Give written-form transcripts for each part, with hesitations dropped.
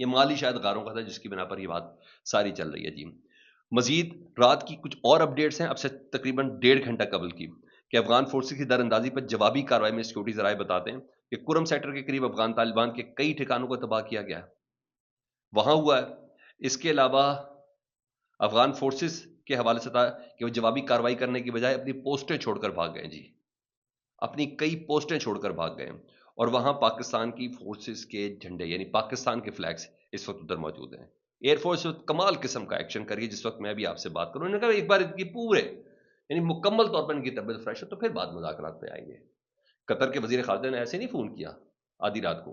یہ مالی شاید غاروں کا تھا جس کی بنا پر یہ بات ساری چل رہی ہے جی. مزید رات کی کچھ اور اپڈیٹس ہیں اب سے تقریباً 1.5 گھنٹہ قبل کی کہ افغان فورسز کی در اندازی پر جوابی کارروائی میں سیکورٹی ذرائع بتاتے ہیں کہ کرم سیکٹر کے قریب افغان طالبان کے کئی ٹھکانوں کو تباہ کیا گیا ہے، وہاں ہوا ہے. اس کے علاوہ افغان فورسز کے حوالے سے تھا کہ وہ جوابی کارروائی کرنے کی بجائے اپنی پوسٹیں چھوڑ کر بھاگ گئے جی، اپنی کئی پوسٹیں چھوڑ کر بھاگ گئے، اور وہاں پاکستان کی فورسز کے جھنڈے یعنی پاکستان کے فلیگز اس وقت ادھر موجود ہیں. ایئر فورس کمال قسم کا ایکشن کریے جس وقت میں بھی آپ سے بات کروں. انہوں نے کہا ایک بار ان کی پورے یعنی مکمل طور پر ان کی طبیعت فریش ہے تو پھر بعد مذاکرات پہ آئیں گے. قطر کے وزیر خارجہ نے ایسے نہیں فون کیا آدھی رات کو.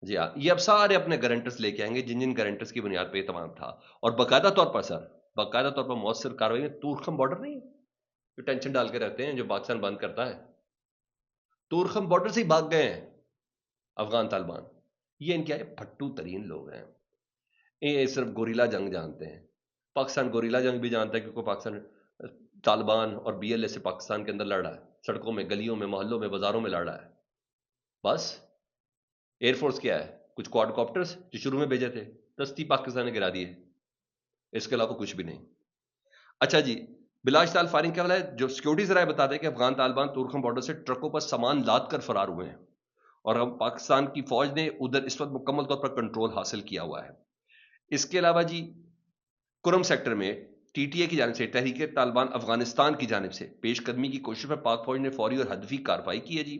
جی ہاں، یہ اب سارے اپنے گارنٹرز لے کے آئیں گے جن جن گارنٹرز کی بنیاد پہ یہ تمام تھا، اور باقاعدہ طور پر سر باقاعدہ طور پر مؤثر کارروائی میں تورخم بارڈر نہیں جو ٹینشن ڈال کے رہتے ہیں جو پاکستان بند کرتا ہے، تورخم بارڈر سے ہی بھاگ گئے ہیں افغان طالبان. یہ ان کے پھٹو ترین لوگ ہیں، یہ صرف گوریلا جنگ جانتے ہیں. پاکستان گوریلا جنگ بھی جانتا ہے کیونکہ پاکستان طالبان اور بی ایل اے سے پاکستان کے اندر لڑ رہا ہے، سڑکوں میں، گلیوں میں، محلوں میں، بازاروں میں لڑ رہا ہے. بس ایئر فورس کیا ہے؟ کچھ کوڈ کاپٹرز جو شروع میں بھیجے تھے دستی پاکستان نے گرا دیے، اس کے علاوہ کچھ بھی نہیں. اچھا جی، بلاشتال فائرنگ کیا والا ہے جو سیکورٹی ذرائع بتا دیں کہ افغان طالبان تورخم بارڈر سے ٹرکوں پر سامان لاد کر فرار ہوئے ہیں، اور ہم پاکستان کی فوج نے ادھر اس وقت مکمل طور پر کنٹرول حاصل کیا ہوا ہے. اس کے علاوہ جی کرم سیکٹر میں ٹی ٹی اے کی جانب سے تحریک طالبان افغانستان کی جانب سے پیش قدمی کی کوشش پر پاک فوج نے فوری اور ہدفی کارروائی کی ہے جی،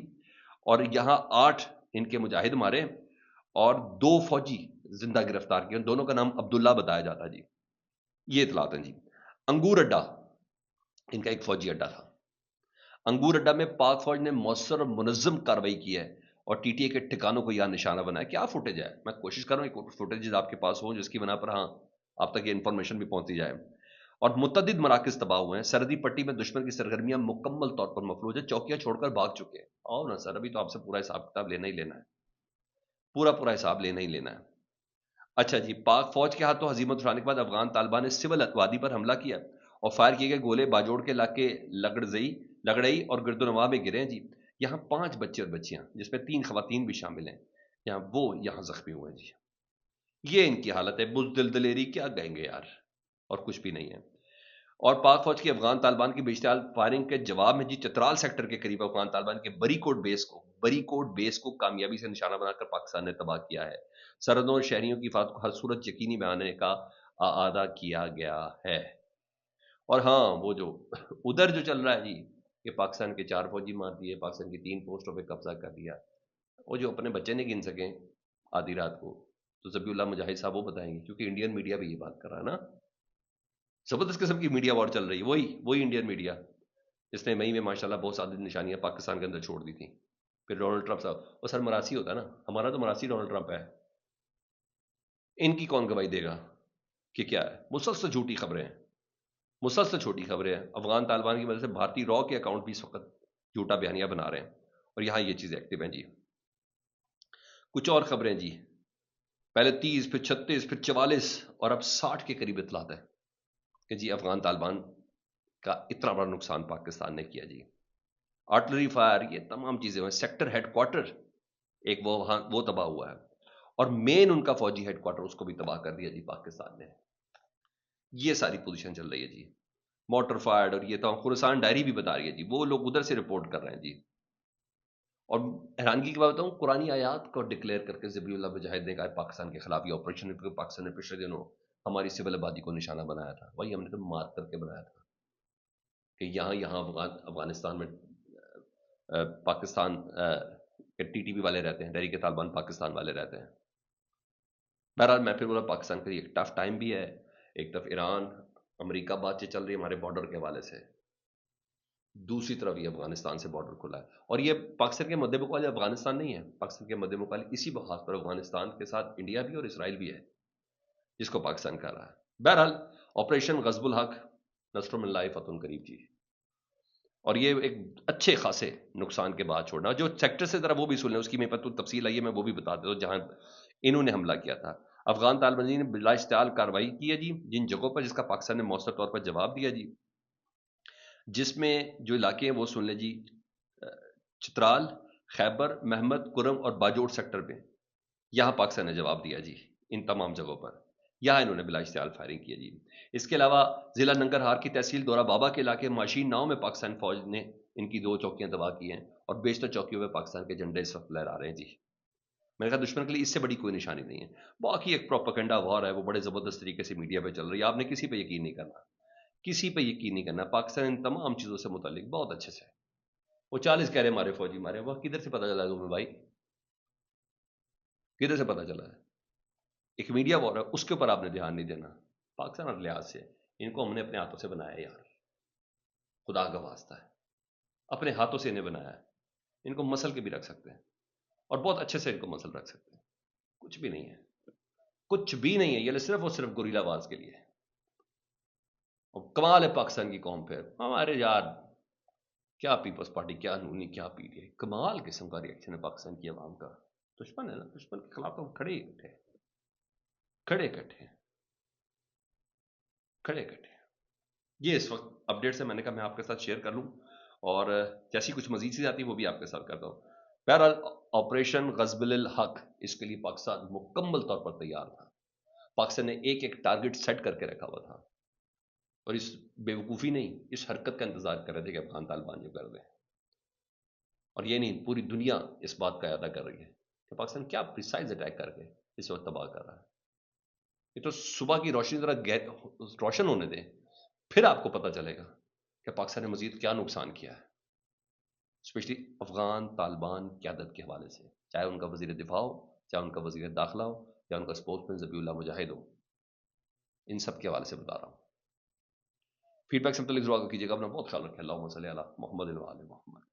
اور یہاں 8 ان کے مجاہد مارے اور 2 فوجی زندہ گرفتار کیے، دونوں کا نام عبداللہ بتایا جاتا ہے جی. یہ اطلاعات ہیں جی. انگور اڈا ان کا ایک فوجی اڈا تھا. انگور اڈا میں پاک فوج نے مؤثر اور منظم کارروائی کی ہے اور ٹی ٹی اے کے ٹھکانوں کو یہاں نشانہ بنایا. کیا فوٹیج ہے؟ میں کوشش کر رہا ہوں ایک فوٹیج آپ کے پاس ہو جس کی بنا پر ہاں آپ تک یہ انفارمیشن بھی پہنچتی جائے. اور متعدد مراکز تباہ ہوئے ہیں. سرحدی پٹی میں دشمن کی سرگرمیاں مکمل طور پر مفلوج ہے، چوکیاں چھوڑ کر بھاگ چکے ہیں. اور نا سر ابھی تو آپ سے پورا حساب کتاب لینا ہی لینا ہے، پورا حساب لینا ہی لینا ہے. اچھا جی، پاک فوج کے ہاتھوں ہزیمت اٹھانے کے بعد افغان طالبان نے سول وادی پر حملہ کیا اور فائر کیے گئے گولے باجوڑ کے علاقے لگڑئی اور گردنوا میں گرے ہیں جی. یہاں 5 بچے اور بچیاں جس میں 3 خواتین بھی شامل ہیں یہاں زخمی ہوئے ہیں جی. یہ ان کی حالت ہے. بزدل دلیری کیا کہیں گے یار، اور کچھ بھی نہیں ہے. اور پاک فوج کی افغان طالبان کی بیشتال فائرنگ کے جواب میں جی چترال سیکٹر کے قریب افغان طالبان کے بری کوٹ بیس کو کامیابی سے نشانہ بنا کر پاکستان نے تباہ کیا ہے. سرحدوں اور شہریوں کی حفاظت کو ہر صورت یقینی بنانے کا اعادہ کیا گیا ہے. اور ہاں وہ جو ادھر جو چل رہا ہے جی کہ پاکستان کے 4 فوجی مار دیے، پاکستان کی 3 پوسٹوں پہ قبضہ کر دیا، وہ جو اپنے بچے نہیں گن سکیں آدھی رات کو تو ذبیح اللہ مجاہد صاحب وہ بتائیں گے، کیونکہ انڈین میڈیا بھی یہ بات کر رہا ہے نا. زبردست قسم کی میڈیا وار چل رہی ہے، وہی انڈین میڈیا جس نے مئی میں ماشاءاللہ بہت ساری نشانیاں پاکستان کے اندر چھوڑ دی تھیں. پھر ڈونلڈ ٹرمپ صاحب وہ سر مراسی ہوتا ہے نا، ہمارا تو مراسی ڈونلڈ ٹرمپ ہے. ان کی کون گواہی دے گا کہ کیا ہے؟ مسلسل جھوٹی خبریں ہیں، مسلسل چھوٹی خبریں ہیں. افغان طالبان کی وجہ سے بھارتی را کے اکاؤنٹ بھی اس وقت جھوٹا بیانیہ بنا رہے ہیں، اور یہاں یہ چیزیں ایکٹیو ہیں جی. کچھ اور خبریں جی، پہلے 30 پھر 36 پھر 44 اور اب 60 کے قریب اطلاعات ہے کہ جی افغان طالبان کا اتنا بڑا نقصان پاکستان نے کیا جی. آرٹلری فائر، یہ تمام چیزیں ہوئے. سیکٹر ہیڈ کوارٹر ایک وہ تباہ ہوا ہے، اور مین ان کا فوجی ہیڈ کوارٹر اس کو بھی تباہ کر دیا جی پاکستان نے. یہ ساری پوزیشن چل رہی ہے جی. موٹر فائر، اور یہ تو خراسان ڈائری بھی بتا رہی ہے جی، وہ لوگ ادھر سے رپورٹ کر رہے ہیں جی. اور حیرانگی کی بات بتاؤں، قرآنی آیات کو ڈکلیئر کر کے ذبیح اللہ مجاہد نے کہا پاکستان کے خلاف یہ آپریشن، پاکستان نے پچھلے دنوں ہماری سول آبادی کو نشانہ بنایا تھا. وہی ہم نے تو مار کر کے بنایا تھا کہ یہاں افغانستان میں پاکستان کے ٹی ٹی پی والے رہتے ہیں، تحریک طالبان پاکستان والے رہتے ہیں. بہرحال میں پھر بولا پاکستان کے لیے ایک ٹف ٹائم بھی ہے. ایک طرف ایران امریکہ بات چیت چل رہی ہے ہمارے بارڈر کے حوالے سے، دوسری طرف یہ افغانستان سے بارڈر کھلا ہے. اور یہ پاکستان کے مد مقابل افغانستان نہیں ہے، پاکستان کے مد مقابل اسی بخاص پر افغانستان کے ساتھ انڈیا بھی اور اسرائیل بھی ہے جس کو پاکستان کر رہا ہے. بہرحال آپریشن غزب الحق نصر من اللہ فتح قریب جی. اور یہ ایک اچھے خاصے نقصان کے بعد چھوڑنا. جو سیکٹر سے ذرا وہ بھی سن لیں، اس کی میرے پاس تفصیل آئی ہے، میں وہ بھی بتا دیتا ہوں جہاں انہوں نے حملہ کیا تھا. افغان طالبان نے بلا اشتعال کارروائی کی ہے جی جن جگہوں پر، جس کا پاکستان نے مؤثر طور پر جواب دیا جی. جس میں جو علاقے ہیں وہ سن لیں جی، چترال، خیبر، محمد، کرم اور باجوڑ سیکٹر میں یہاں پاکستان نے جواب دیا جی، ان تمام جگہوں پر یہاں انہوں نے بلا اشتعال فائرنگ کیا جی۔ اس کے علاوہ ضلع ننگرہار کی تحصیل دورہ بابا کے علاقے ماشین ناؤ میں پاکستان فوج نے ان کی 2 چوکیاں تباہ کی ہیں، اور بیشتر چوکیوں میں پاکستان کے جھنڈے اس وقت لہرا رہے ہیں جی۔ میرے خیال دشمن کے لیے اس سے بڑی کوئی نشانی نہیں ہے۔ باقی ایک پروپیگنڈا وار ہے، وہ بڑے زبردست طریقے سے میڈیا پہ چل رہی ہے، آپ نے کسی پہ یقین نہیں کرنا، کسی پہ یقین نہیں کرنا۔ پاکستان ان تمام چیزوں سے متعلق بہت اچھے سے، وہ 40 کہہ رہے مارے فوجی مارے، وہ کدھر سے پتا چلا ہے تمہیں بھائی؟ کدھر سے پتا چلا ہے؟ ایک میڈیا وار ہے، اس کے اوپر آپ نے دھیان نہیں دینا۔ پاکستان اور لحاظ سے ان کو ہم نے اپنے ہاتھوں سے بنایا ہے یار، خدا کا واسطہ ہے، اپنے ہاتھوں سے انہیں بنایا ہے۔ ان کو مسل کے بھی رکھ سکتے ہیں، اور بہت اچھے سے ان کو مسل رکھ سکتے ہیں۔ کچھ بھی نہیں ہے، کچھ بھی نہیں ہے، یہ صرف اور صرف گوریلا آواز کے لیے۔ اور کمال ہے پاکستان کی قوم، پھر ہمارے یار کیا پیپلز پارٹی، کیا نونی، کیا پی ٹی آئی، کمال قسم کا ریئیکشن ہے پاکستان کی عوام کا۔ دشمن ہے نا، دشمن کے خلاف تو کھڑے ہی کٹھے کھڑے کٹھے کھڑے کٹھے۔ یہ اس وقت اپڈیٹ سے میں نے کہا میں آپ کے ساتھ شیئر کر لوں، اور جیسی کچھ مزید چیز آتی ہے وہ بھی آپ کے ساتھ کرتا ہوں۔ بہرحال آپریشن غزب الحق، اس کے لیے پاکستان مکمل طور پر تیار تھا۔ پاکستان نے ایک ایک ٹارگٹ سیٹ کر کے رکھا ہوا تھا، اور اس بیوقوفی نہیں، اس حرکت کا انتظار کر رہے تھے کہ افغان طالبان جو کر دیں۔ اور یہ نہیں، پوری دنیا اس بات کا اعادہ کر رہی ہے کہ پاکستان کیا پریسائز اٹیک کر کے اس وقت تباہ کر رہا ہے۔ یہ تو صبح کی روشنی ذرا روشن ہونے دیں، پھر آپ کو پتہ چلے گا کہ پاکستان نے مزید کیا نقصان کیا ہے، اسپیشلی افغان طالبان قیادت کے حوالے سے، چاہے ان کا وزیر دفاع ہو، چاہے ان کا وزیر داخلہ ہو، یا ان کا اسپوکس مین ذبیح اللہ مجاہد ہو، ان سب کے حوالے سے بتا رہا ہوں۔ فیڈ بیک سے متعلق ضرور کیجیے گا، اپنا بہت خیال رکھیں۔ اللہم صلی علی محمد و آل محمد۔